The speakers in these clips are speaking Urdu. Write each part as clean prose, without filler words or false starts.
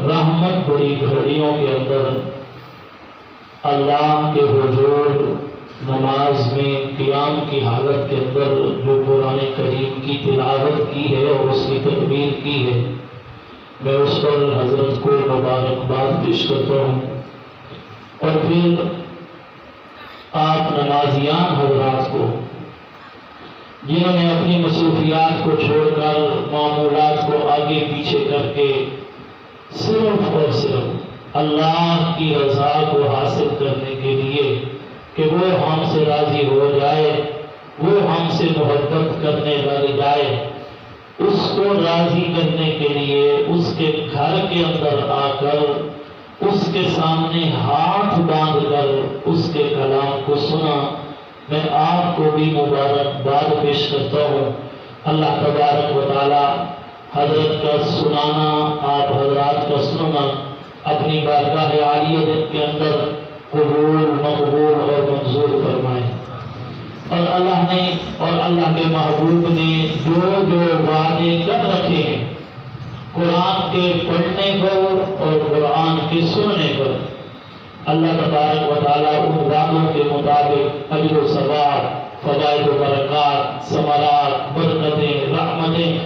رحمت بڑی گھڑیوں کے اندر اللہ کے حضور نماز میں قیام کی حالت کے اندر جو قرآن کریم کی تلاوت کی ہے اور اس کی تکمیل کی ہے، میں اس پر حضرت کو مبارکباد پیش کرتا ہوں۔ اور پھر آپ نمازیان حضرات کو، جنہوں نے اپنی مصروفیات کو چھوڑ کر معمولات کو آگے پیچھے کر کے صرف اور صرف اللہ کی رضا کو حاصل کرنے کے لیے کہ وہ ہم سے راضی ہو جائے، وہ ہم سے محبت کرنے لگ جائے، اس کو راضی کرنے کے لیے اس کے گھر کے اندر آ کر اس کے سامنے ہاتھ باندھ کر اس کے کلام کو سنا، میں آپ کو بھی مبارکباد پیش کرتا ہوں۔ اللہ تبارک و تعالی حضرت کا سنانا، آپ حضرات کا سننا اپنی بارگاہ عالیہ کے اندر قبول، مقبول اور منظور فرمائے۔ اور اللہ نے اور اللہ کے محبوب نے جو جو وعدے کر رکھے ہیں قرآن کے پڑھنے پر اور قرآن کے سننے پر، اللہ تبارک و تعالیٰ ان وعدوں کے مطابق اجر و ثواب، فوائد و برکات، ثمرات، برکتیں، رحمتیں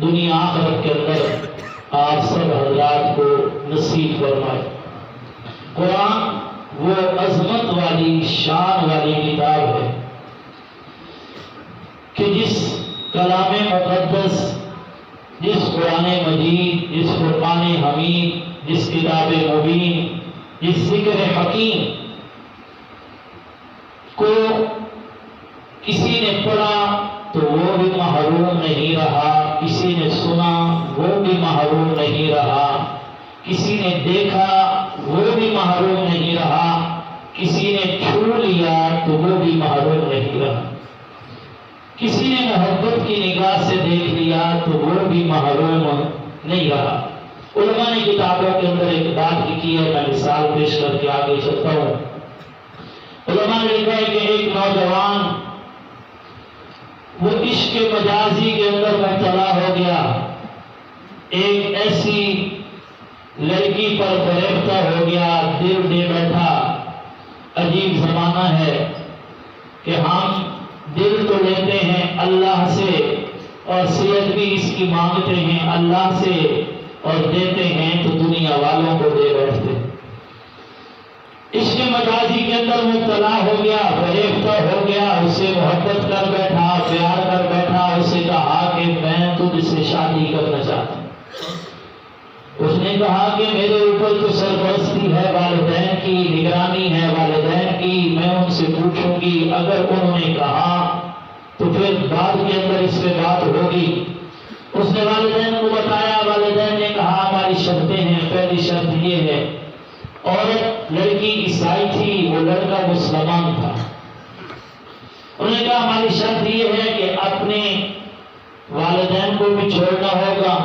دنیا آخرت کے اندر آپ سب حضرات کو نصیب فرمائے۔ قرآن وہ عظمت والی، شان والی کتاب ہے کہ جس کلام مقدس، جس قرآن مجید، جس فرقان حمید، جس کتاب مبین، جس ذکر حکیم کو کسی نے پڑھا تو وہ بھی محروم نہیں رہا، کسی نے سنا وہ بھی محروم نہیں رہا، کسی نے دیکھا وہ بھی محروم نہیں رہا، کسی نے چھو لیا تو وہ بھی محروم نہیں رہا، کسی نے محبت کی نگاہ سے دیکھ لیا تو وہ بھی محروم نہیں رہا۔ علماء نے کتابوں کے اندر ایک بات لکھی ہے، میں مثال پیش کر کے آگے چلتا ہوں۔ علماء نے لکھا ہے کہ ایک نوجوان وہ عشق مجازی کے اندر مبتلا ہو گیا، ایک ایسی لڑکی پر فریفتہ ہو گیا، دل دے بیٹھا۔ عجیب زمانہ ہے کہ ہم دل تو لیتے ہیں اللہ سے اور صحت بھی اس کی مانگتے ہیں اللہ سے اور دیتے ہیں تو دنیا والوں کو دے بیٹھتے۔ عشق مجازی کے اندر مبتلا ہو گیا، فریفتہ ہو گیا، اس سے محبت کر بیٹھا، پیار کر بیٹھا، اس سے کہا کہ میں تجھ سے شادی کرنا چاہتا ہوں۔ اس نے کہا کہ میرے اوپر تو سرپرستی ہے والدین کی، نگرانی ہے والدین کی، میں ان سے پوچھوں گی، اگر انہوں نے کہا تو پھر بعد کے اندر اس پہ بات ہوگی۔ اس نے والدین کو بتایا، والدین نے کہا ہماری شرطیں ہیں، پہلی شرط یہ ہے، عورت لڑکی عیسائی تھی، وہ لڑکا مسلمان تھا۔ انہوں نے کہا ہماری شرط یہ ہے کہ اپنے والدین کو بھی چھوڑنا ہوگا،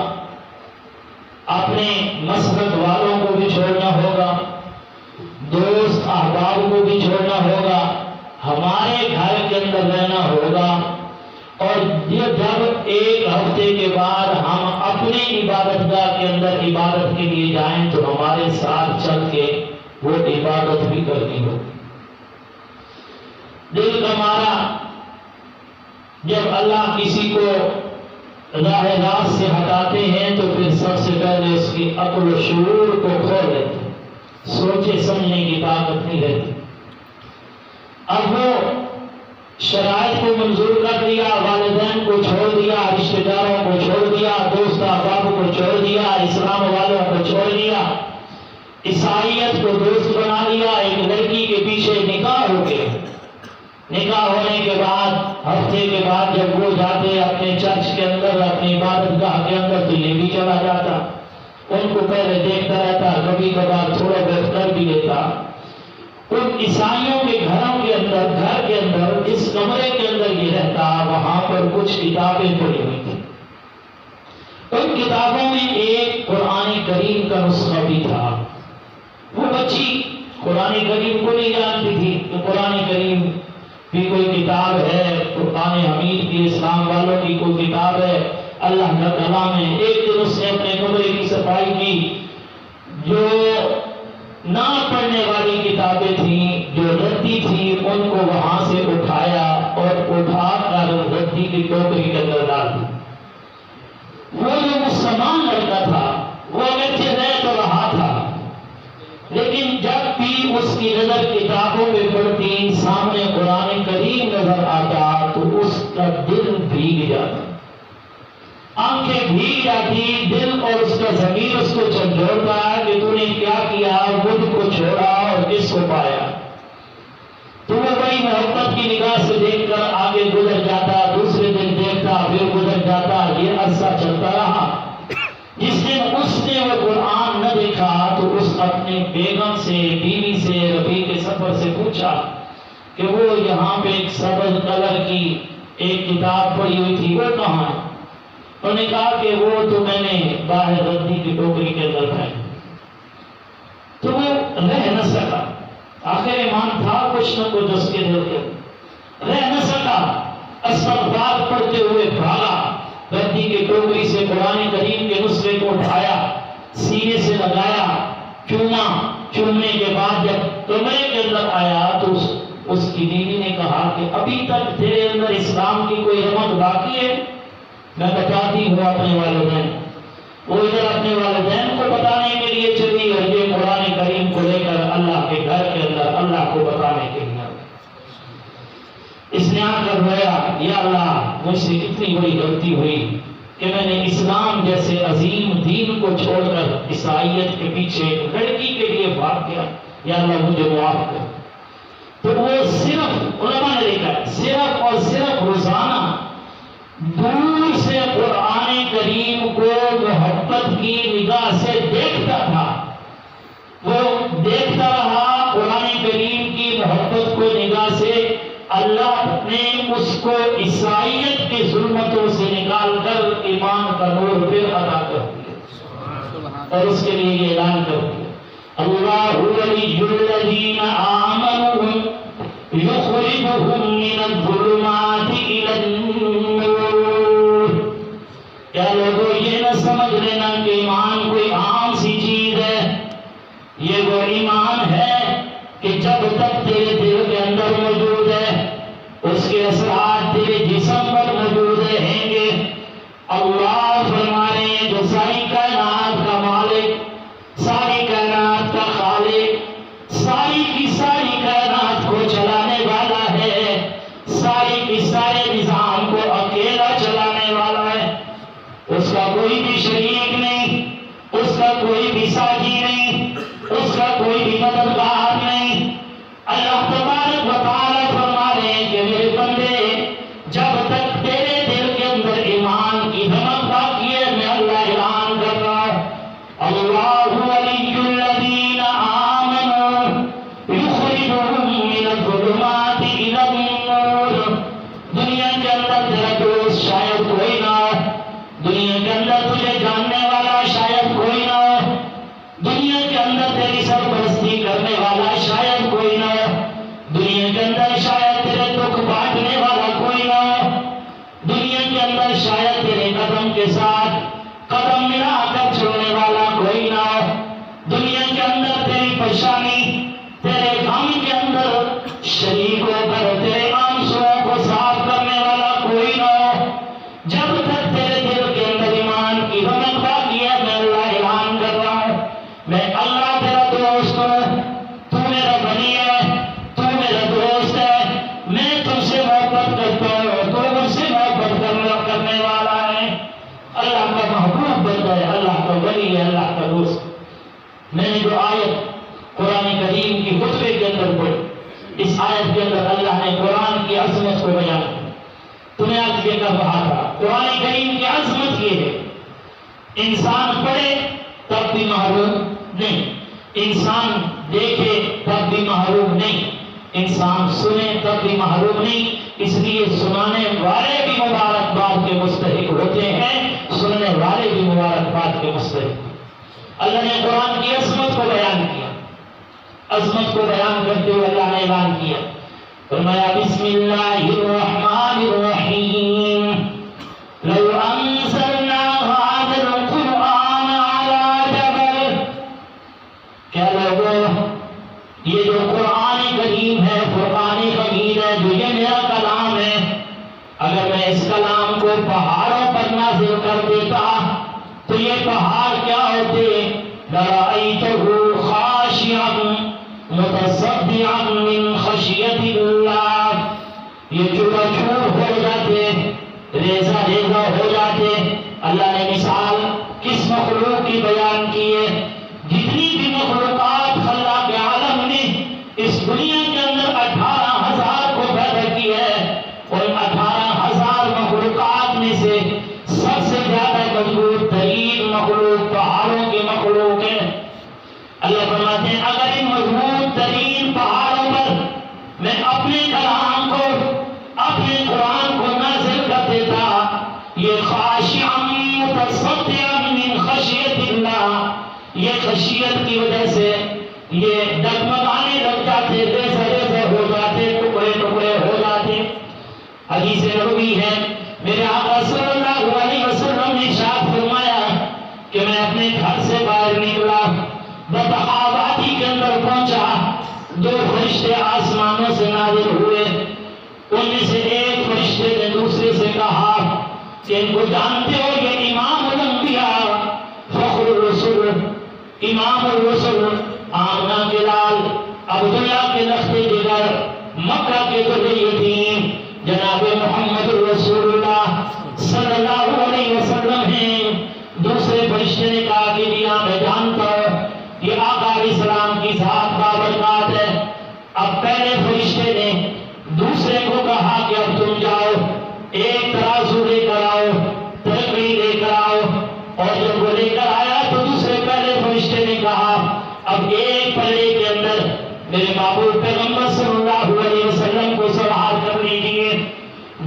اپنے مسلک والوں کو بھی چھوڑنا ہوگا، دوست احباب کو بھی چھوڑنا ہوگا، ہمارے گھر کے اندر رہنا ہوگا، اور جب ایک ہفتے کے بعد ہم اپنے عبادت گاہ کے اندر عبادت کے لیے جائیں تو ہمارے ساتھ چل کے وہ عبادت بھی کرنی ہوگی۔ دل کا مارا، جب اللہ کسی کو راہ راست سے ہٹاتے ہیں تو پھر سب سے پہلے اس کی عقل و شعور کو کھول دیتے ہیں، سوچے سمجھنے کی طاقت نہیں رہتی۔ اب وہ شرائط کو منظور کر دیا، والدین کو چھوڑ دیا، رشتہ داروں کو چھوڑ دیا، دوست احباب کو چھوڑ دیا، اسلام والوں کو چھوڑ دیا، عیسائیت کو دوست بنا لیا، ایک لڑکی کے پیچھے نکاح ہو گیا۔ نکاح ہونے کے بعد ہفتے کے بعد جب وہ جاتے اپنے چرچ کے اندر، اپنی عبادت گاہ کے اندر تو یہ بھی چلا جاتا، ان کو پہلے دیکھتا رہتا، کبھی کبھار تھوڑا بہت کر بھی لیتا۔ ان عیسائیوں کے گھروں کے اندر، گھر کے اندر، اس کمرے کے اندر یہ رہتا، وہاں پر کچھ کتابیں پڑی ہوئی تھیں۔ ان کتابوں میں ایک قرآن کریم کا نسخہ بھی تھا۔ وہ بچی قرآن کریم کو نہیں جانتی تھی کہ قرآن کریم بھی کوئی کتاب ہے، قرآن حمید کی اسلام والوں کی کوئی کتاب ہے، اللہ کا کلام ہے۔ ایک دن اس نے اپنے کمرے کی صفائی کی جو نہ پڑھنے والی کتابیں تھیں، جو ردی تھیں، ان کو وہاں سے اٹھایا اور اٹھا کر ردی کی ٹوکری کے اندر ڈال دی۔ وہ جو مسلمان لڑکا تھا وہ اگرچہ رہ تو رہا تھا، لیکن جب بھی اس کی نظر کتابوں میں پڑتی، سامنے قرآن کریم نظر آتا تو اس کا دل بھیگ جاتا، آنکھیں بھیگ جاتی، دل اور اس کا ضمیر اس کو جھنجھوڑتا کہ تو نے کیا کیا، مجھ کو چھوڑا اور کس کو پایا۔ تو وہ بڑی محبت کی نگاہ سے دیکھ کر آگے گزر جاتا، دوسرے دن دیکھتا، پھر گزر جاتا، یہ عرصہ چلتا رہا۔ جس دن اس نے وہ قرآن نہ دیکھا تو اس اپنے بیگم سے، بیوی سے، رفیق سفر سے پوچھا کہ وہ یہاں پہ ایک سبز کلر کی ایک کتاب پڑی ہوئی تھی، وہ کہاں ہے؟ انہوں نے کہا کہ وہ تو میں نے باہر ردی کی ٹوکری کے اندر پھینکی۔ تو وہ رہ نہ سکا، آخر ایمان تھا کچھ نہ کچھ اس کے دل کے، رہ نہ سکا، استغفار پڑھتے ہوئے بھاگا، ردی کی ٹوکری سے قرآن کریم کے نسخے کو اٹھایا، سینے سے لگایا، چوما، چومنے کے بعد جب کمرے کے اندر آیا تو اس کی بیوی نے کہا کہ ابھی تک تیرے اندر اسلام کی کوئی رمق باقی ہے؟ میں بتاتی ہوں اپنے والدین۔ وہ ادھر اپنے والدین کو بتانے کے لیے چلی اور یہ قرآن کریم کو لے کر اللہ کے گھر کے اندر اللہ کو بتانے کے لیے اس نے آ کر رویا، یا اللہ مجھ سے اتنی بڑی غلطی ہوئی کہ میں نے اسلام جیسے عظیم دین کو چھوڑ کر عیسائیت کے پیچھے لڑکی کے لیے بھاگ گیا، یا اللہ مجھے معاف کر۔ تو وہ صرف علماء نے لکھا ہے، صرف اور صرف روزانہ دور سے قرآن کریم کو محبت کی نگاہ سے دیکھتا تھا، وہ دیکھتا رہا قرآن کریم کی محبت کو نگاہ سے۔ اللہ نے اس کو عیسائیت کی ظلمتوں سے نکال کر ایمان کا نور پھر عطا کر دیا اور اس کے لیے یہ اعلان کر دیا، اللہ ولی الذین آمنوا یخرجهم من الظلمات الی النور۔ کیا لوگوں یہ نہ سمجھ لینا کہ ایمان کوئی عام سی چیز ہے، یہ وہ ایمان ہے کہ جب تک تیرے دل کے اندر موجود ہے اس کے اثرات تیرے جسم پر موجود رہیں گے۔ اللہ فرما رہے ہیں جو ساری کائنات کا مالک، ساری کائنات کا خالق، ساری کی ساری کائنات کو چلانے والا ہے، ساری کی سارے نظام کو اکیلا چلانے والا ہے، اس کا کوئی بھی شریک نہیں، اس کا کوئی بھی ساتھی نہیں، اس کا کوئی بھی مددگار نہیں۔ اللہ تبارک و تعالی فرما رہے ہیں کہ میرے بندے جب تک تیرے دل کے اندر ایمان کی دھمک باقی ہے میں اللہ اعلان کر رہا ہوں، اللہ ولی الذین آمنوا یخرجهم من الظلمات الی النور۔ دنیا کے اندر تیرا دوست شاید کوئی نہ ہو، دنیا کے اندر تجھے جاننے والا شاید کوئی نہ ہو، دنیا کے اندر تیری سرپرستی کرنے والا شاید کوئی نہ ہو، دنیا کے اندر شاید تیرے دکھ بانٹنے والا کوئی نہ ہو، دنیا کے اندر شاید تیرے قدم کے ساتھ قدم ملا کر چلنے والا کوئی نہ ہو، دنیا کے اندر تیری پریشانی، تیرے غم کے اندر شریک ہو کر تیرے آنسوؤں کو صاف کرنے والا کوئی نہ ہو۔ جب تک تیرے دل کے اندر ایمان کی رمق باقی ہے میں اللہ اعلان کر رہا ہوں، میں اللہ تیرا دوست ہوں، تو میرا بنی ہے، تو میرا دوست ہے، میں تم سے محبت کرتا ہوں، تو مجھ سے محبت کرنے والا ہے، اللہ کا محبوب بندہ ہے، اللہ کا ولی ہے، اللہ کا دوست۔ میں نے جو آیت قرآن کریم کی خطبے کے اندر پڑھی، اس آیت کے اندر اللہ نے قرآن کی عظمت کو بیان کیا۔ تمہیں آج یہ کر رہا تھا قرآن کریم کی عظمت یہ ہے، انسان پڑھے تب بھی محروم نہیں، انسان دیکھے تب بھی محروم نہیں، انسان سنے تب بھی محروم نہیں، اس لیے سنانے والے بھی مبارکباد کے مستحق ہوتے ہیں، سننے والے بھی مبارکباد کے مستحق۔ اللہ نے قرآن کی عظمت کو بیان کیا، عظمت کو بیان کرتے ہوئے اللہ نے اعلان کیا، فرمایا بسم اللہ الرحمن الرحیم لو انزلنا هذا القرآن على جبل لَرَأَيْتَهُ خَاشِعًا مُتَصَدِّعًا مِّنْ خَشْيَةِ اللَّهِ، یہ چور چور ہو جاتے، ریزہ ریزہ ہو جاتے۔ اللہ نے مثال کس مخلوق کی بیان کی ہے؟ جتنی بھی مخلوقات خلاق عالم نے اس دنیا کے اندر 18,000 کو پیدا کی ہے، اور 18,000 مخلوقات میں سے سب سے زیادہ مضبوط ترین مخلوق پہاڑوں کی مخلوق ہے۔ اللہ فرماتے ہیں اگر ان مضبوط ترین پہاڑوں پر میں اپنے کلام کو، اپنے قرآن کو نازل کر دیتا، یہ خاشعا متصدعا من خشیت اللہ، یہ خشیت کی وجہ سے یہ ڈگمگانے لگ جاتے، ریزہ ریزہ ہو جاتے، ٹکڑے ٹکڑے ہو جاتے۔ حدیث نبوی ہے، میرے آقا صلی اللہ علیہ وسلم نے ارشاد فرمایا کہ میں اپنے گھر سے باہر نکلا، بطحا وادی کے اندر پہنچا، دو فرشتے آسمانوں سے نازل ہوئے۔ ان میں سے ایک فرشتے نے دوسرے سے کہا کہ ان کو جانتے ہو یہ امام الانبیاء، فخر الرسول، امام الرسول، آمنہ کے لال، عبداللہ کے لخت جگر، مکہ کے در یتیم، جناب محمد رسول اللہ صلی اللہ علیہ وسلم ہیں۔ دوسرے فرشتے نے کہا کہ جی ہاں میں جانتا ہوں یہ آقا علیہ السلام کی ذات بابرکات ہے۔ اب پہلے فرشتے نے دوسرے کو کہا کہ اب تم جاؤ، ایک ترازو لے کر آؤ، ترکڑی لے کر آؤ، اور جب وہ لے کر آیا تو دوسرے پہلے فرشتے نے کہا اب ایک پلڑے کے اندر میرے محبوب پیغمبر صلی اللہ علیہ وسلم کو سوار کر لیجیے،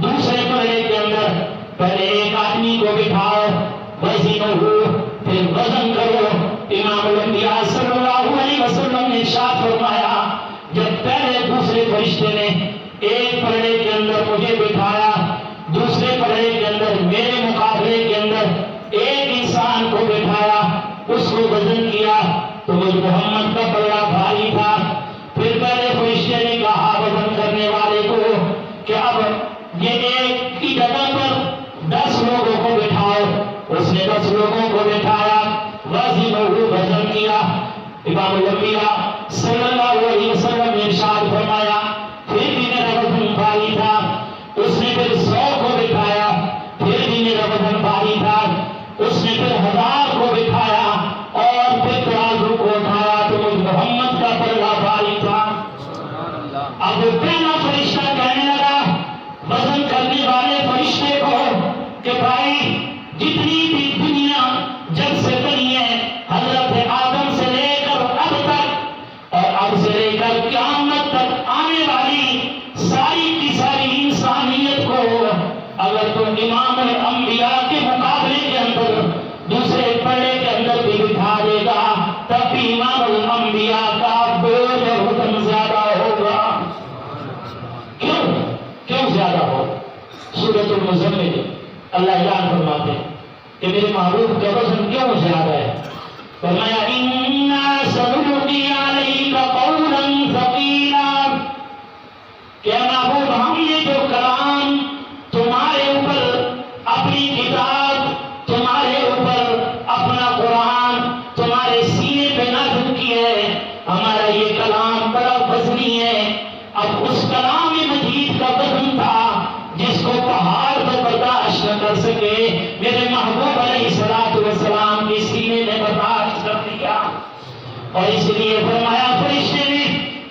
دوسرے پلڑے کے اندر پہلے ایک آدمی کو بٹھاؤ، وزنہ پھر وزن کرو۔ امام الانبیاء صلی اللہ علیہ وسلم نے ارشاد فرمایا جب پہلے دوسرے فرشتے نے ایک پلڑے کے اندر مجھے بٹھایا، دوسرے پلڑے کے اندر میرے مقابلے کے اندر ایک انسان کو بٹھایا، اس کو وزن کیا تو مجھ محمد کا پلڑا بھاری تھا۔ پھر پہلے فرشتے نے کہا وزن کرنے والے کو کہ اب یہ ایک کی جگہ پر 10 لوگوں کو بٹھاؤ۔ اس نے 10 لوگوں کو بٹھایا، وزن کیا۔ امام الانبیاء صلی اللہ علیہ وسلم نے ارشاد فرمایا پھر بھی میرا وزن بھاری تھا۔ اس نے پھر 100 کو بٹھایا، پھر بھی میرا وزن بھاری تھا۔ اس نے پھر 1000 کو بٹھایا اور پھر ترازو کو اٹھایا تو مجھ محمد کا پلڑا بھاری تھا۔ اب پہلا فرشتہ کہنے لگا وزن کرنے والے فرشتے کو کہ بھائی جتنی بھی دنیا جب سے بنی ہے حضرت آدم سے لے کر اب تک اور اب سے لے کر قیامت تک آنے والی ساری کی ساری انسانیت کو اگر تم امام الانبیاء کے مقابلے کے اندر دوسرے پلڑے کے اندر بھی بٹھا دے گا تب بھی امام الانبیاء کا بوجھ اور حکم زیادہ ہوگا۔ کیوں زیادہ ہو؟ سورۃ المزمل اللہ اعلان فرماتے ہیں کہ میرے محبوب کا وزن کیوں زیادہ ہے؟ فرمایا اِنَّا سَنُلْقِي عَلَيْكَ قَوْلًا ثَقِيلًا، کہ محبوب ہم نے جو کلام تمہارے اوپر اپنی کتاب، تمہارے اوپر اپنا قرآن تمہارے سینے پہ نازل کیا ہے، ہمارا یہ کلام بڑا وزنی ہے۔ اب اس کلام مجید کا وزن تھا جس کو پہاڑ تو برداشت نہ کر سکے، میرے محبوب علیہ السلام کے سینے نے برداشت کر دیا۔ اور اس لیے فرمایا فرشتے نے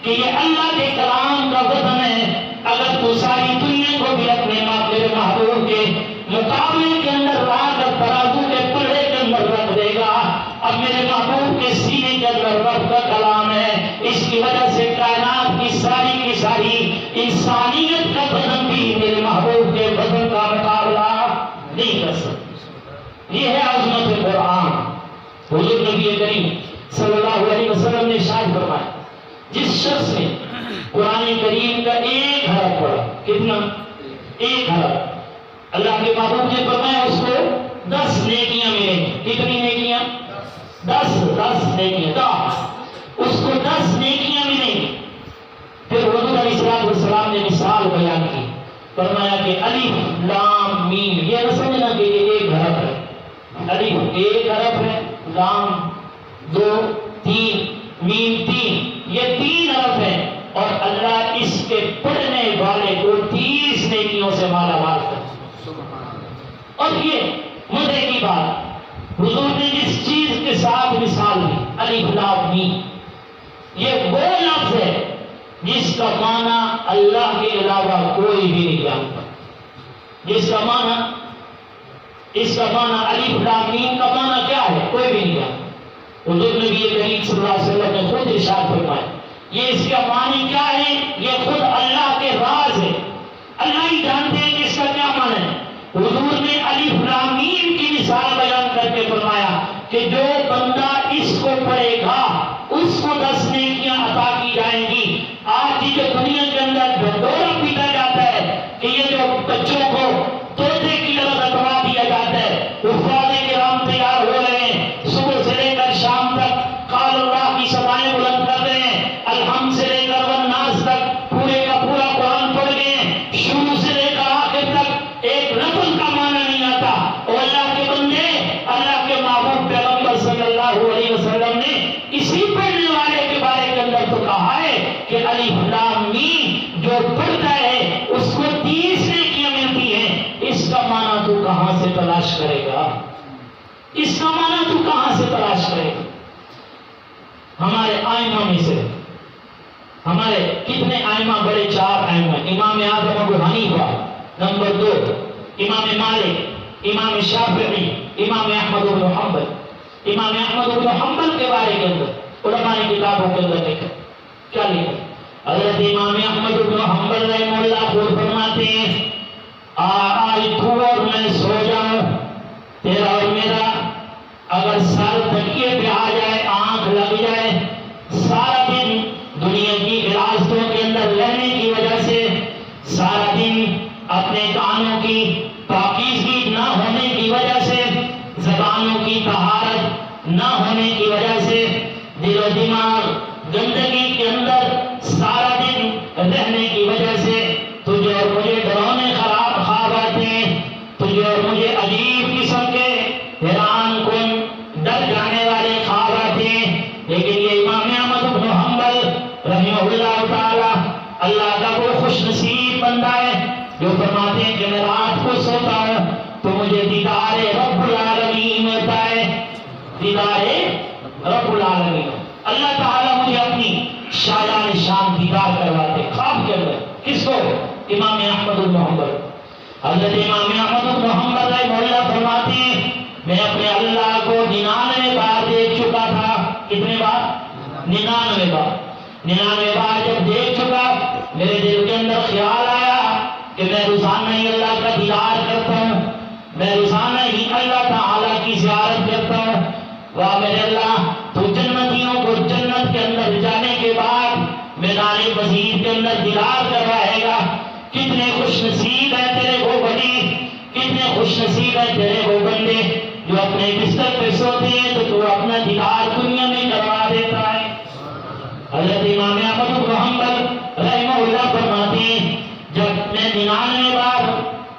کہ یہ اللہ کے کلام کا وزن ہے، اگر تو ساری دنیا کو بھی اپنے میرے محبوب کے مقابلے کے اندر لا کر ترازو کے پلڑے کے اندر رکھ دے گا، اب میرے محبوب کے سینے کے اندر رب کا کلام ہے، اس کی وجہ سے کائنات کی ساری انسانیت کا وزن بھی میرے محبوب کے وزن کا مقابلہ نہیں کر سکتا۔ یہ ہے عظمت قرآن۔ حضور نبی کریم صلی اللہ علیہ وسلم نے ارشاد فرمایا جس شخص نے قرآن کریم کا ایک حرف پڑھا، کتنا؟ ایک حرف، اللہ کے محبوب نے فرمایا اس کو 10 نیکیاں ملیں گی۔ کتنی نیکیاں؟ 10 نیکیاں، اس کو 10 نیکیاں ملیں گی۔ پھر حضور علیہ السلام نے مثال بیان کی، فرمایا کہ الف لام میم، یہ نہ سمجھنا کہ یہ ایک حرف ہے، الف ایک حرف ہے، لام 2 اور یہ مزے کی بات، حضور نے جس چیز کے ساتھ مثال دی، الف لام میم، یہ وہ لفظ ہے جس کا معنی اللہ کے علاوہ کوئی بھی نہیں جانتا. جس کا معنی، اس کا معنی الف لام میم کا معنی کیا ہے کوئی بھی نہیں جانتا. حضور نبی کریم صلی اللہ علیہ وسلم نے خود ارشاد فرمایا یہ اس کا معنی کیا ہے، یہ خود اللہ کے راز ہے، اللہ ہی جانتے ہیں کہ اس کا کیا معنی ہے. حضور نے الف لام میم کی مثال بیان کر کے فرمایا کہ جو بندہ اس کو پڑھے گا اس کو 10 نیکیاں عطا کی جائیں گی. آج جو دنیا کے اندر ڈھنڈورا پیٹا جاتا ہے کہ یہ جو بچوں کو طوطے کی طرح رٹوا دیا جاتا ہے، حفاظ کرام تیار ہو رہے ہیں، صبح سے لے کر شام تک قال اللہ کی سبائیں بلند کر رہے ہیں، الحمد سے لے کر والناس تک پورے کا پورا قرآن پڑھ گئے ہیں، شروع سے لے کر آخر تک ایک لفظ کا معنی نہیں آتا. اور اللہ کے بندے، اللہ کے محبوب پیغمبر صلی اللہ علیہ وسلم نے اسی پڑھنے والے کے بارے کے اندر تو کہا ہے کہ الف لام میم جو پڑھتا ہے اس کو 30 نیکیاں ملتی ہیں. اس کا معنی تو کہاں سے تلاش کرے گا؟ اس کا معنی تو کہاں سے تلاش کرے گا؟ ہمارے آئمہ میں سے ہمارے کتنے آئمہ بڑے؟ 4 آئمہ. امام اعظم ابو حنیفہ نمبر 2، امام مالک، امام شافعی، امام احمد بن حنبل. امام احمد بن حنبل کے بارے کے اندر علماء نے کتابوں کے اندر لکھا، کیا لکھا؟ حضرت امام احمد بن حنبل رحمہ اللہ خود فرماتے ہیں آج تو اور میں سو جاؤں، تیرا اور میرا اگر سر تکیے پہ آ جائے، آنکھ لگ جائے، سارا دن دنیا کی غلاظتوں کے اندر رہنے کی وجہ سے، سارا دن اپنے کانوں کی پاکیزگی نہ ہونے کی وجہ سے، زبانوں کی طہارت نہ ہونے کی وجہ سے، دل و دماغ گندگی کے اندر سارا دن رہنے کی وجہ سے تجھے اور مجھے ڈراؤنے خراب خواب آتے ہیں، تجھے اور مجھے عجیب قسم کے حیران کن ڈر جانے والے خواب آتے ہیں. لیکن یہ امام احمد بن حنبل رحمہ اللہ تعالی اللہ کا وہ خوش نصیب بندہ ہے جو فرماتے ہیں کہ میں رات کو سوتا ہوں تو مجھے دیدار رب العالمین ہوتا ہے. دیدار رب العالمین، اللہ تعالیٰ مجھے اپنی شایان شان دیدار کرواتے خواب کے اندر. کس کو؟ امام احمد بن حنبل. حضرت امام احمد بن حنبل رحمہ اللہ فرماتے ہیں میں اپنے اللہ کو 99 بار دیکھ چکا تھا. کتنے بار؟ 99 بار. 99 بار جب دیکھ چکا میرے دل کے اندر خیال آیا کہ میں روزانہ ہی اللہ کا دیدار کرتا ہوں، میں روزانہ ہی اللہ تعالیٰ کی زیارت کرتا ہوں. واہ میرے اللہ، تو جنتیوں کو جنت کے اندر جانے کے بعد میدان وزیر کے اندر دیدار کروائے گا. کتنے خوش نصیب ہیں تیرے وہ بڑی، کتنے خوش نصیب ہیں تیرے وہ بندے جو اپنے بستر پہ سوتے ہیں تو اپنا دیدار دنیا میں کروا دیتا ہے. حضرت امام احمد بن حنبل رحمہ اللہ فرماتے ہیں جب میں 99 بار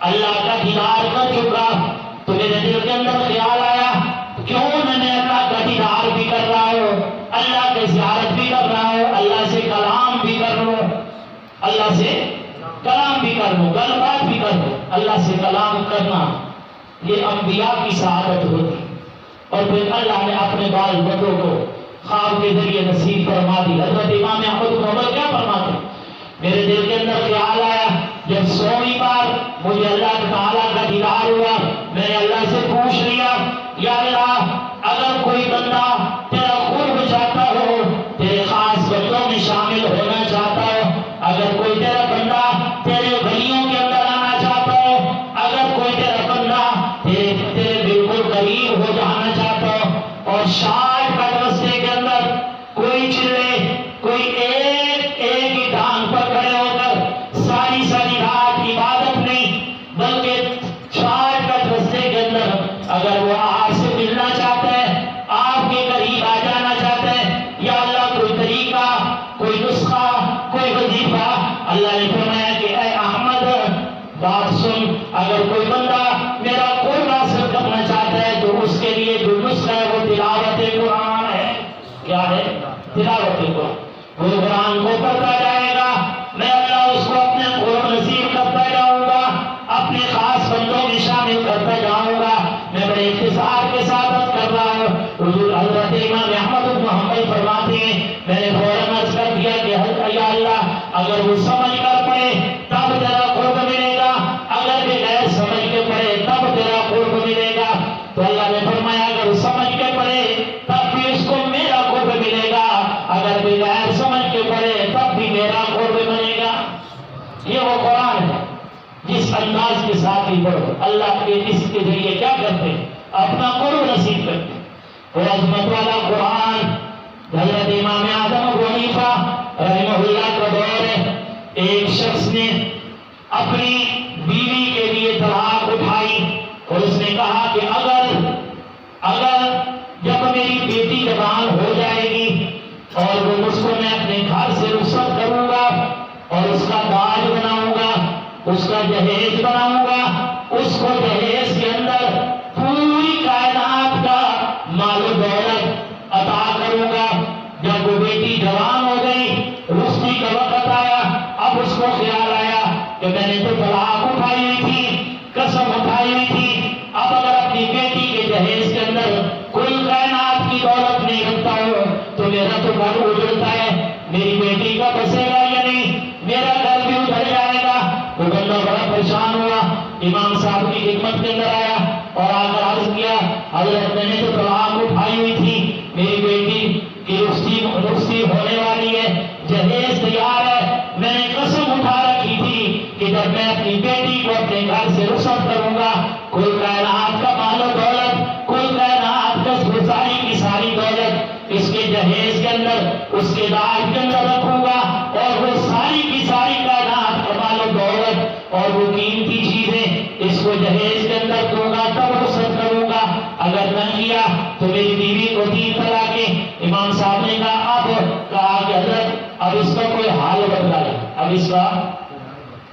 اللہ کا دیدار کر چکا تو میرے دل کے اندر خیال آیا کیوں نہ میں اللہ کا دیدار بھی کر رہا ہوں، اللہ کی زیارت بھی کر رہا ہوں، اللہ سے کلام بھی کر لوں، اللہ سے کلام بھی کر لوں، گل بات بھی کر لوں. اللہ سے کلام کرنا یہ انبیاء کی سعادت ہوتی. اور پھر اللہ نے اپنے بال بندوں کو خواب کے ذریعے نصیب فرما دی. حضرت امام احمد بن حنبل کیا فرماتے ہیں میرے دل کے اندر خیال آیا جب 100ویں بار مجھے اللہ تعالیٰ کا دیدار ہوا، میں نے اللہ سے پوچھ لیا یا اللہ اگر کوئی بندہ تیرا قرب چاہتا ہو، تیرے خاص بندوں میں شامل ہونا چاہتا ہو، اگر کوئی تیرا بندہ تیرے ولیوں کے اندر آنا چاہتا ہو، اگر کوئی تیرا بندہ تیرے بالکل قریب ہو جانا چاہتا ہو، اور 60 کا راستے کے اندر کوئی چلے، کوئی ایک ہی ٹانگ پر کھڑے ہو کر ساری رات عبادت نہیں بلکہ 60 کا راستے کے اندر اگر وہ آپ سے ملنا چاہتا ہے، آپ کے قریب آ جانا چاہتا ہے، یا اللہ کوئی طریقہ، کوئی نسخہ، کوئی وظیفہ، اللہ نے فرمایا کہ اے احمد بات سن، اگر کوئی بندہ میرا قرب حاصل کرنا چاہتا ہے تو اس کے لیے جو نسخہ ہے وہ تلاوت قرآن ہے. کیا ہے؟ تلاوت قرآن. وہ قرآن کو پڑھتا جائے گا، میں اللہ اس کو اپنے قرب نصیب کرتا جاؤں گا، اپنے خاص بندوں میں شامل کرتا جاؤں امام احمد بن حنبل فرماتے ہیں میں نے فوراً عرض کر دیا کہ یا اللہ اگر وہ سمجھ کر پڑھے تب تیرا قرب ملے گا، اگر بغیر سمجھ کے پڑھے تب تیرا قرب ملے گا۔ تو اللہ نے فرمایا اگر وہ سمجھ کے پڑھے تب بھی اس کو میرا قرب ملے گا، اگر بغیر سمجھ کے پڑھے تب بھی میرا قرب ملے گا۔ یہ وہ قرآن ہے جس انداز کے ساتھ ہی پڑھو، اللہ کے اس کے ذریعے کیا کرتے ہیں؟ اپنا قرب نصیب کرتے ہیں۔ اور عظمت والا قرآن حضرت امام اعظم ابو حنیفہ رحمہ اللہ کا دور ہے، ایک شخص نے اپنی بیوی کے لیے طلاق اٹھائی اور اس نے کہا کہ اگر جب میری بیٹی جوان ہو جائے گی اور وہ مجھ کو میں اپنے گھر سے رخصت کروں گا اور اس کا تاج بناؤں گا، اس کا جہیز بناؤں گا، اس کو جہیز کے اندر پوری کائنات کا مال و دولت عطا کروں گا۔ جب وہ بیٹی جوان ہو گئی، رخصتی کا وقت آیا، اب اس کو خیال آیا کہ میں نے تو طلاق اٹھائی ہوئی تھی، قسم اٹھائی ہوئی تھی، اب اگر اپنی بیٹی کے جہیز کے اندر کل کائنات کی دولت نہیں رکھتا ہوں تو میرا تو گھر اجڑتا ہے، میری بیٹی کا بسے گا یا نہیں، میرا گھر بھی اجڑ جائے گا۔ وہ بندہ بڑا پریشان ہوا، امام صاحب کی خدمت کے اندر آیا اور آ کر عرض کیا حضرت میں نے تو طلاق اٹھائی ہوئی تھی، میری بیٹی کی رخصتی ہونے والی ہے، جہیز تیار ہے، میں نے قسم اٹھا رکھی تھی کہ جب میں اپنی بیٹی کو اپنے گھر سے رخصت کروں گا کل کائنات کا مال و دولت، کل کائنات کا ساری کی ساری دولت اس کے جہیز کے اندر، اس کے داج کے اندر رکھوں گا اور وہ ساری کی ساری کائنات کا مال و دولت اور وہ قیمتی چیزیں اس کو جہیز کے اندر دوں گا تب رخصت کروں گا، اگر نہ کیا تو میری بیوی کو 3 طلاقیں۔ امام صاحب نے کہا کہ حضرت اب اس کا کوئی حال بدلا ہے، اب اس کا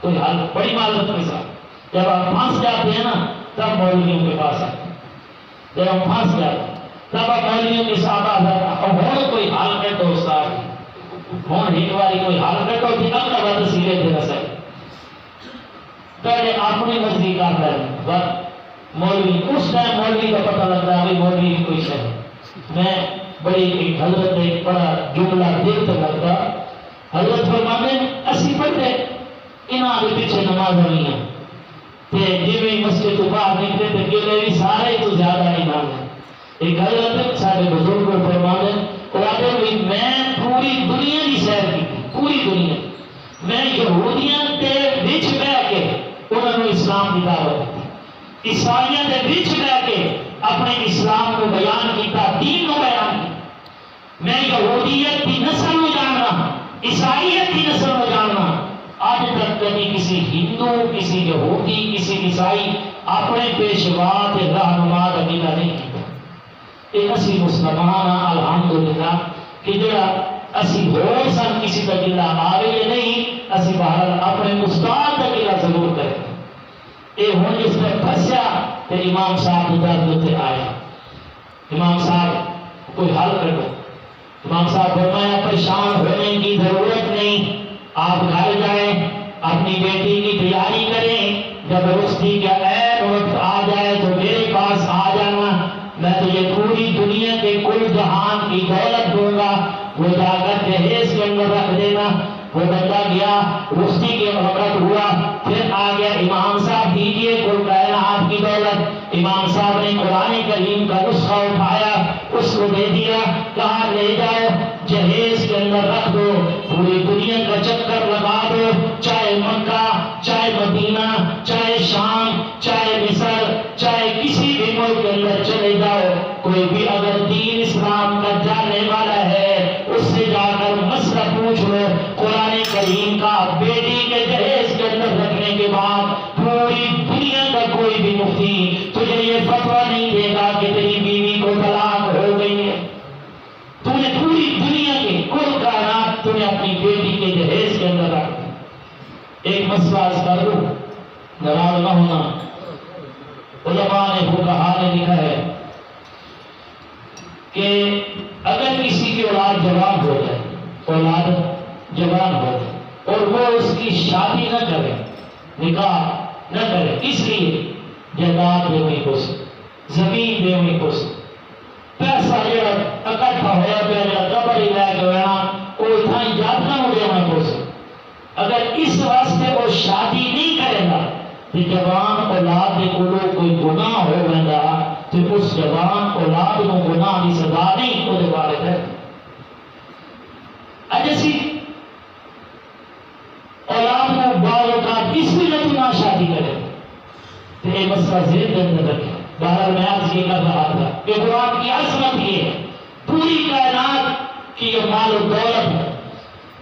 کوئی حال، بڑی معذرت کے ساتھ جب آپ پھنس جاتے ہیں نا تب مولویوں کے پاس آتے ہیں، جب ہم پھنس جاتے ہیں تب آپ مولویوں کے ساتھ آ جاتے ہیں، اور کوئی حال کر دو استاد، ہون ہی والی کوئی حال کر دو کہ اگلا بات سیرے دینا سکے پہلے اپنی مرضی کرتا ہے مولوی، اس ٹائم مولوی کا پتہ لگتا ہے مولوی کی کوئی شے۔ میں بڑی ایک حضرت ایک بڑا جملہ دیکھتا لگتا، حضرت فرماتے اسی پڑھتے انہاں دے پیچھے نماز نہیں ہے تے جویں مسجد تو باہر نکلے تے گلے بھی سارے تو زیادہ امام ہیں۔ ایک حضرت سارے بزرگ کو فرماتے کہ میں پوری دنیا کی سیر کی، پوری دنیا میں یہودیاں دے وچ بیٹھ کے انہوں نے اسلام کی دعوت دی، عیسائیاں دے وچ بیٹھ کے اپنے اسلام کو بیان کیتا، دین کو بیان کیتا۔ میں یہودیت کی نسل میں جاننا، عیسائیت کی نسل میں جاننا، آج تک کبھی کسی ہندو، کسی یہودی، کسی عیسائی اپنے پیشوا تے رہنما دا ملا نہیں کیتا۔ ایک اسی مسلمان الحمدللہ کہ جڑا اسی ہور سن کسی دا گلا آوے یا نہیں، اسی باہر اپنے استاد دا گلا ضرور کریں۔ اے ہن جس میں پھنسیا تے امام صاحب درد تے آیا، امام صاحب کوئی حل کر دو۔ امام صاحب فرمایا پریشان ہونے کی ضرورت نہیں، آپ گھر جائیں، اپنی بیٹی کی تیاری کریں، جب رخصتی کا عین وقت آ جائے تو میرے پاس آ جانا، میں تجھے پوری دنیا کے کل جہان کی دولت دوں گا، وہ جا کر جہیز کے اندر رکھ دینا۔ وہ بندہ گیا، رخصتی کے وقت ہوا، پھر آ گیا امام صاحب دیجئے کل کائنات کی دولت۔ امام صاحب نے قرآن کریم کا نسخہ اٹھایا، اس کو دے دیا، کہا لے جاؤ جہیز کے اندر رکھ دو، پوری دنیا کا چکر لگا دو، چاہے مکہ، چاہے مدینہ، چاہے شام، چاہے مصر، چاہے کسی بھی ملک کے اندر چلے جاؤ، کوئی بھی اگر دین اسلام کا جاننے والا ہے اس سے جا کر مسئلہ پوچھ لو، قرآن کریم کا بیٹی کے جہیز کے اندر رکھنے کے بعد پوری دنیا کا کوئی بھی مفتی تجھے یہ فتویٰ نہیں دے گا کہ تیری بیوی کو طلاق ہو گئی ہے۔ تو نے پوری دنیا کے کل کائنات تو نے اپنی بیٹی کے جہیز کے اندر رکھ دیا۔ ایک مسئلہ اس کر دو، ناراض نہ ہونا، علماء نے فقہاء نے لکھا ہے کہ اگر کسی کی اولاد جوان ہو جائے، اولاد جوان ہو جائے اور وہ اس کی شادی نہ کرے، نکاح نہ کرے، اس لیے جائیداد دے ہوئی کو زمین دے ہوئی کو پیسہ جڑا اکٹھا ہوا پیا جڑا قبر ہی لے کے آنا وہ اتنا یادگار ہو جانا پوسے اگر اس واسطے وہ شادی نہیں کرے گا تو جوان اولاد کے کولو کوئی گناہ ہو رہا تو اس جوان اولاد کو گناہ کی سزا نہیں وہ بارے ہے اج اسی اولاد کو بعض اوقات اس وجہ نہ شادی کرے تو یہ مسئلہ ذہن کے اندر رکھے بہرحال میں آج یہ کر رہا تھا کہ قرآن کی عظمت یہ ہے پوری کائنات کی یہ مال و دولت ہے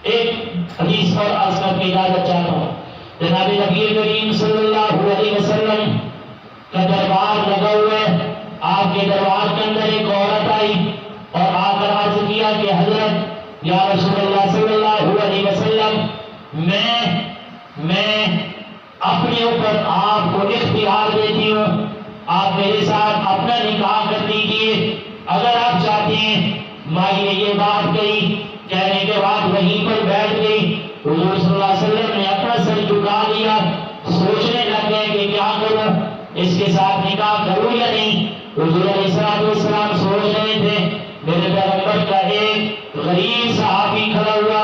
ایک حدیث اور عرض کر کے اجازت چاہتا ہوں جناب نبی کریم صلی اللہ علیہ وسلم کا دربار لگا ہوا ہے آپ کے دربار کے اندر ایک عورت آئی اور آ کر عرض کیا کہ حضرت یا رسول اللہ صلی اللہ علیہ وسلم میں اپنے اوپر آپ کو اختیار دیتی ہوں آپ میرے ساتھ اپنا نکاح کر دیجیے اگر آپ چاہتے ہیں مائی نے یہ بات کہی کہنے کے بعد وہیں پر بیٹھ گئی حضور صلی اللہ علیہ وسلم نے اپنا سر جھکا لیا سوچنے لگے کہ کیا کروں اس کے ساتھ نکاح کروں یا نہیں حضور علیہ السلام سوچ رہے تھے میرے پیغمبر کا ایک غریب صحابی کھڑا ہوا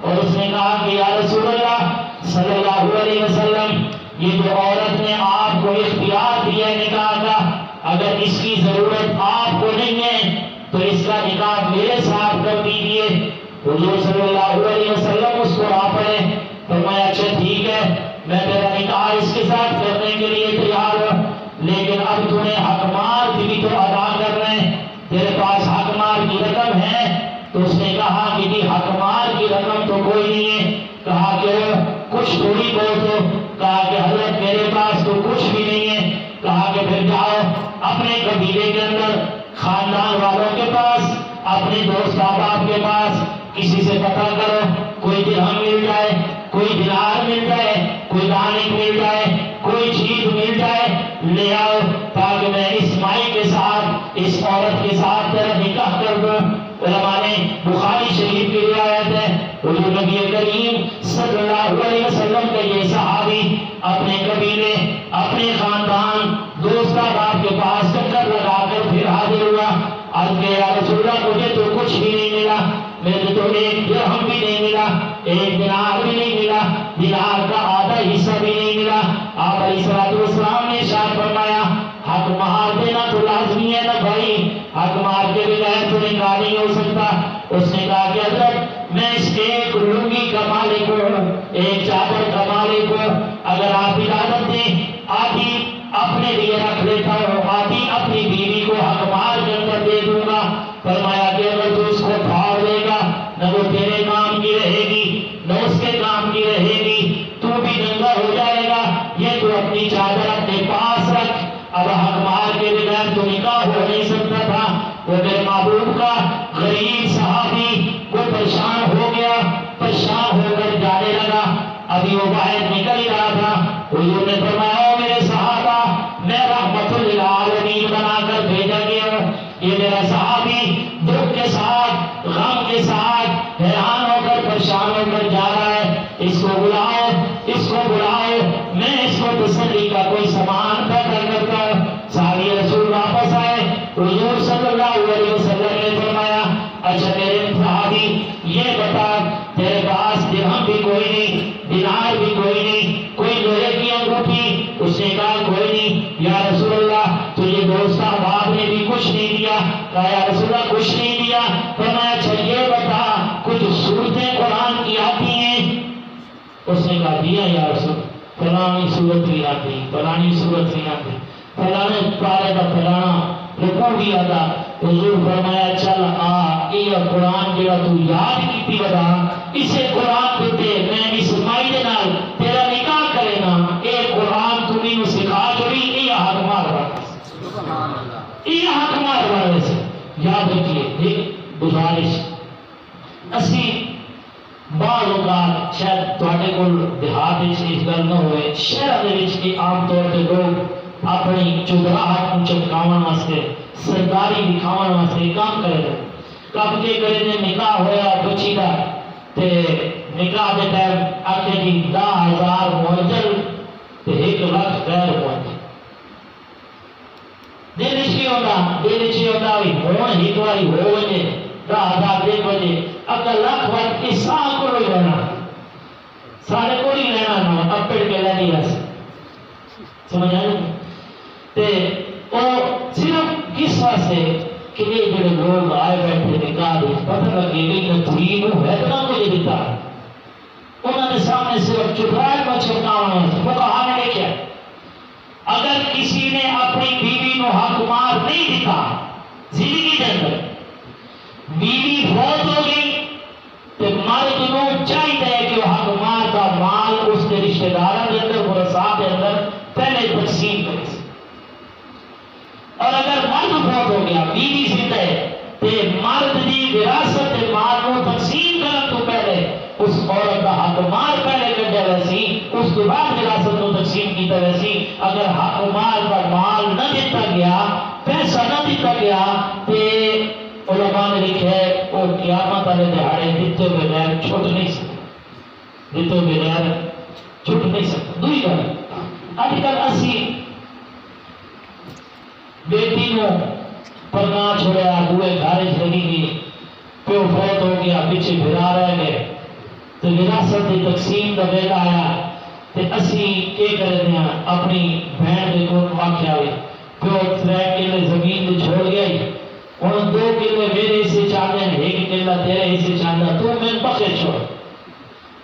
اور اس نے کہا کہ یا رسول اللہ صلی اللہ علیہ وسلم یہ جو عورت نے آپ کو اختیار دیا ہے نکاح کا اگر اس کی ضرورت آپ کو نہیں ہے تو اس کا نکاح میرے ساتھ کر دیجیے حضور صلی اللہ علیہ وسلم اس کو آپ نے فرمایا اچھا ٹھیک ہے میں تیرا نکاح اس کے ساتھ کرنے کے لیے تیار ہوں لیکن اب تمہیں حق مال بھی تو ادا کر رہے ہیں تیرے پاس حق مال کی رقم ہے تو اس نے کہا کہ جی حق مال کی رقم تو کوئی نہیں ہے کہا کہ کچھ تھوڑی بہت ہو کہا کہ حضرت میرے پاس تو کچھ بھی نہیں ہے کہا کہ پھر جاؤ اپنے قبیلے کے اندر خاندان والوں کے پاس اپنے دوست احباب کے پاس کسی سے پتہ کرو کوئی درہم مل جائے کوئی دینار مل جائے کوئی دانش مل جائے کوئی چیز مل جائے لے آؤ تاکہ میں اس مائی کے ساتھ اس عورت کے ساتھ تیرا نکاح کر دوں علماء نے بخاری شریف کی روایت ہے حضور نبی کریم صلی اللہ علیہ وسلم کا یہ صحابی اپنے قبیلے اپنے خاندان دوست احباب کے پاس چکر لگا کر پھر حاضر ہوا عرض کہ یا رسول اللہ مجھے تو کچھ بھی نہیں ملا مجھے تو ایک درہم بھی نہیں ملا ایک دینار بھی نہیں ملا دینار کا آدھا حصہ بھی نہیں ملا آپ علیہ السلام نے ارشاد فرمایا حق مہار دینا تو لازمی ہے نا بھائی حق مہار کے بغیر تو نکاح نہیں ہو سکتا اس نے کہا کہ حضرت میں اس ایک لنگی کا مالک ہوں ایک چادر کا مالک ہوں اگر آپ اجازت دیں آدھی اپنے لیے رکھ لیتا ہوں آدھی اپنی بیوی کو حق مہار کے اندر دے دوں گا فرمایا کہ اگر تو اس کو پھاڑ دے گا نہ وہ تیرے کام کی رہے گی نہ اس کے کام کی رہے گی تو بھی ننگا ہو جائے گا یہ تو اپنی چادر اپنے پاس رکھ اب حق مہار کے بغیر تو نکاح ہو نہیں سکتا تھا وہ میرے محبوب کا غریب صحابی وہ پریشان ہو گیا پریشان ہو کر جانے لگا ابھی وہ باہر نکل ہی رہا تھا حضور نے فرمایا او میرے صحابہ میں رحمت للعالمین بنا کر بھیجا گیا ہوں یہ میرا صحابی دکھ کے ساتھ غم کے ساتھ حیران ہو کر پریشان ہو کر جا رہا ہے اس کو بلاؤ میں اس کو تسلی کا کوئی سامان پیدا کرتا ہوں صحابی رسول واپس آئے حضور صلی اللہ علیہ وسلم نے فرمایا اچھا میرے صحابی یہ بتا تیرے پاس درہم بھی کوئی نہیں دینار بھی کوئی نہیں کوئی لوہے کی انگوٹھی اس نے کہا کوئی نہیں یا رسول اللہ تجھے دوست احباب نے بھی کچھ نہیں دیا کہا یا رسول اللہ کچھ نہیں دیا فرمایا اچھا یہ بتا کچھ صورتیں قرآن کی آتی ہیں اس نے کہا دیا یا رسول فلانی صورت بھی آتی فلانی صورت بھی آتی فلانے پارے کا فلانا رکوع بھی آتا حضور فرمایا چل آ یہ قرآن جڑا تو یاد کیتی بتا اسے قرآن تے میں اس مائی دے نال تیرا نکاح کرے نا اے قرآن تو مینوں سکھا چھوڑی اے حق مار سبحان اللہ اے حق مار سے یاد رکھیے ایک گزارش اسی بعض اوقات شاید تواڈے کول دیہات وچ اس گل نہ ہوئے شہر دے وچ کہ عام طور تے لوگ اپنی چودراہٹ نوں چمکاون واسطے سرداری دکھاون واسطے کام کرے کب کے کرے نے نکاح ہویا بچی دا تے نکاح دے ٹائم آکھے جی 10,000 معجل تے 1 لاکھ غیر معجل دل نہیں ہوتا دل چ ہوتا بھی ہون ایک باری ہو وجے 10,000 دے وجے اگر لاکھ وقت کے ساتھ کو لینا سارے کو نہیں لینا نہ اپڑ کے لے لیا سمجھ آئے تے او صرف کس واسطے کہ یہ جڑے لوگ آئے بیٹھے نکاح دے پتہ لگے گئی نتری نو ہے اتنا کو یہ دیتا انہوں نے سامنے صرف چٹرائے کو چھپکاؤں وہ کہا نے دیکھا اگر کسی نے اپنی بیوی نو حق مار نہیں دیتا زندگی کے اندر بیوی فوت ہو گئی تو مرد نو چاہیے کہ وہ حق مار کا مال اس کے رشتہ داروں کے اندر ورثاء کے اندر پہلے تقسیم کرے اور اگر مرد فوت ہو گیا بیوی زندہ ہے تو مرد دی وراثت کے مال کو تقسیم کرنے تو پہلے اس عورت کا حق مار پہلے کر دیا ویسی اس کے بعد وراثت کو تقسیم کیتا ویسی اگر حق مال پر مال نہ دیتا گیا پیسہ نہ دیتا گیا تو علماء نے لکھا ہے اور قیامت والے دہاڑے دیتے بغیر چھوٹ نہیں سکتے دیتے بغیر چھوٹ نہیں سکتے دوئی گل اج کل اسی بیٹی نو پرنا چھوڑیا دوے گھر لگی گئی پیو فوت ہو گیا پیچھے بھرا رہ گئے تو وراثت کی تقسیم کا بیٹا آیا تو اسی کیا کرتے ہیں اپنی بہن کے کو واقعہ ہوئی پیو 3 کلے زمین کو چھوڑ گیا ہوں 2 کلے میرے اسے چاہتے ہیں 1 کلہ تیرے اسے چاہتا تو میں بخے چھوڑ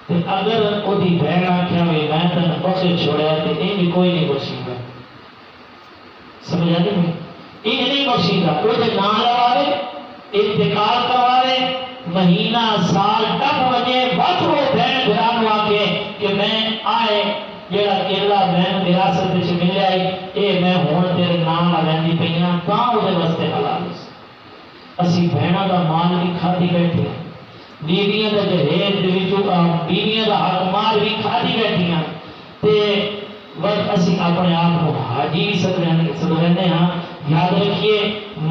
اگر وہ بہن آخیا ہوئی میں تین بخے چھوڑیا تو یہ بھی کوئی نہیں بخشی گا سمجھ آتی نہیں یہ نہیں بخشی گا وہ نام لوارے انتقال کروارے مہینہ سال ٹپ وجے وقت وہ بہن بھرانو آکے کہ میں آئے جیڑا کیلا بہن وراثت وچ مل آئی اے میں ہون تیرے نام لگاندی پئیاں تاں او دے واسطے حلال اسی بہناں دا مال بھی کھادی بیٹھے بیویاں دا جہیز دے وچوں بیویاں دا حق مال بھی کھادی بیٹھیاں تے وقت اسی اپنے آپ کو حاجی بھی سکتے ہیں یاد رکھیے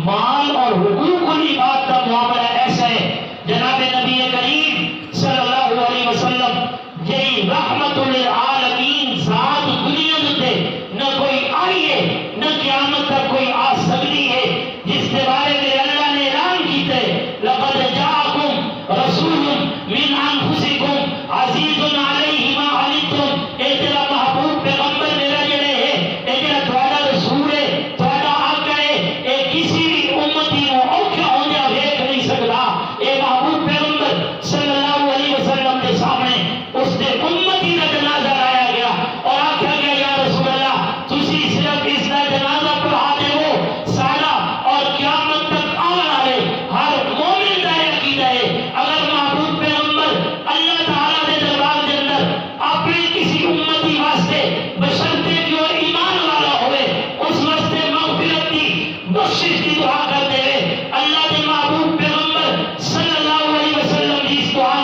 مال اور حقوق العباد کا معاملہ ایسا ہے جناب نبی کریم صلی اللہ علیہ وسلم یہی رحمت للعالمین ذات دنیا دے نہ کوئی آئی ہے نہ قیامت تک کوئی آ سکتی ہے جس کے بارے میں اللہ نے اعلان کیتے لقد جاءکم رسول من انفسکم عزیز علیہ ما عنتم اے تیرا محبوب پیغمبر میرا جڑے ہے اے جڑا تہاڈا رسول ہے تہاڈا آقا ہے اے کسی بھی امتی نو اوکھا ہوندیا ویکھ نہیں سکدا اے محبوب پیغمبر صلی اللہ علیہ وسلم کے سامنے اس دے امتی کا جنازہ لایا گیا اور آخیا گیا یا رسول اللہ تسی صرف اس کا جنازہ پڑھا دے ہو سارا اور قیامت تک آنے والے ہر مومن کا عقیدہ ہے اگر محبوب پیغمبر اللہ تعالیٰ کے دربار کے اندر اپنے کسی امتی واسطے بشرطے کہ وہ ایمان والا ہوئے اس واسطے مغفرت کی بخشش کی دعا کر دے اللہ کے محبوب پیغمبر صلی اللہ علیہ وسلم کی اس دعا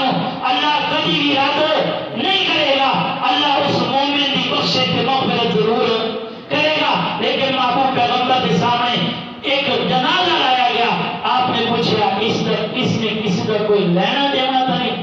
اللہ کبھی بھی رد نہیں کرے گا اللہ اس مومن کی بخشش کی مغفرت ضرور کرے گا لیکن محبوب پیغمبر کے سامنے ایک جنازہ لایا گیا آپ نے پوچھا اس نے کسی کا کوئی لینا دینا تو نہیں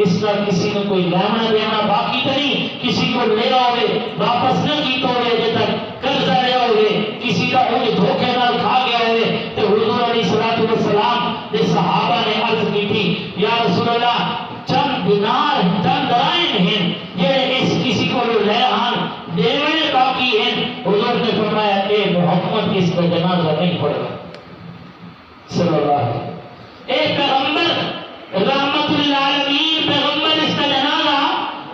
اس کا کسی نے کوئی لینا دینا باقی تو نہیں کسی کو لے ہوئے واپس نہ کیتا ہوئے جب تک قرضہ لے ہوئے کسی کا کوئی دھوکے نال کھا گیا ہوئے تو حضور علیہ الصلوۃ والسلام نے صحابہ نے عرض کی تھی یا رسول اللہ چند دینار چند درائم ہیں یہ اس کسی کو لے آن دیونے باقی ہیں حضور نے فرمایا اے محمد اس کا جنازہ نہیں پڑے گا صلی اللہ علیہ وسلم اے پیغمبر رحمت للعالمین پیغمبر اس کا جنازہ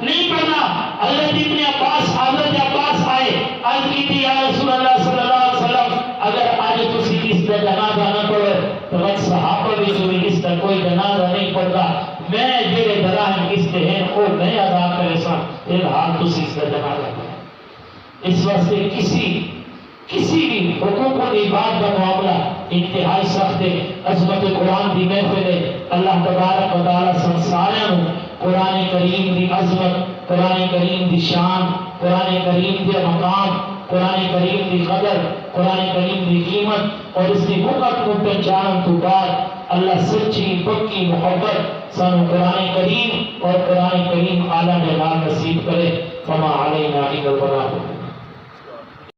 نہیں پڑھا حضرت ابن عباس آئے عرض کی تھی یا رسول اللہ صلی اللہ علیہ وسلم اگر آج تسی اس کا جنازہ نہ پڑھے تو وقت صحابہ بھی جو اس کا کوئی جنازہ نہیں پڑھتا میں جڑے دراہم اس کے ہیں وہ میں ادا کرے سا پھر حال تسی اس کا جنازہ پڑھے اس واسطے کسی بھی حقوق العباد کا معاملہ انتہائی سخت ہے عظمت قرآن کی محفل ہے اللہ تبارک و تعالی سارے قرآن کریم کی عظمت قرآن کریم کی شان قرآن کریم کے مقام قرآن کریم کی قدر قرآن کریم کی قیمت اور اس کی وقت کو پہچان تو بعد اللہ سچی پکی محبت سانو قرآن کریم اور قرآن کریم اعلیٰ جلال نصیب کرے فما علینا الا البلاغ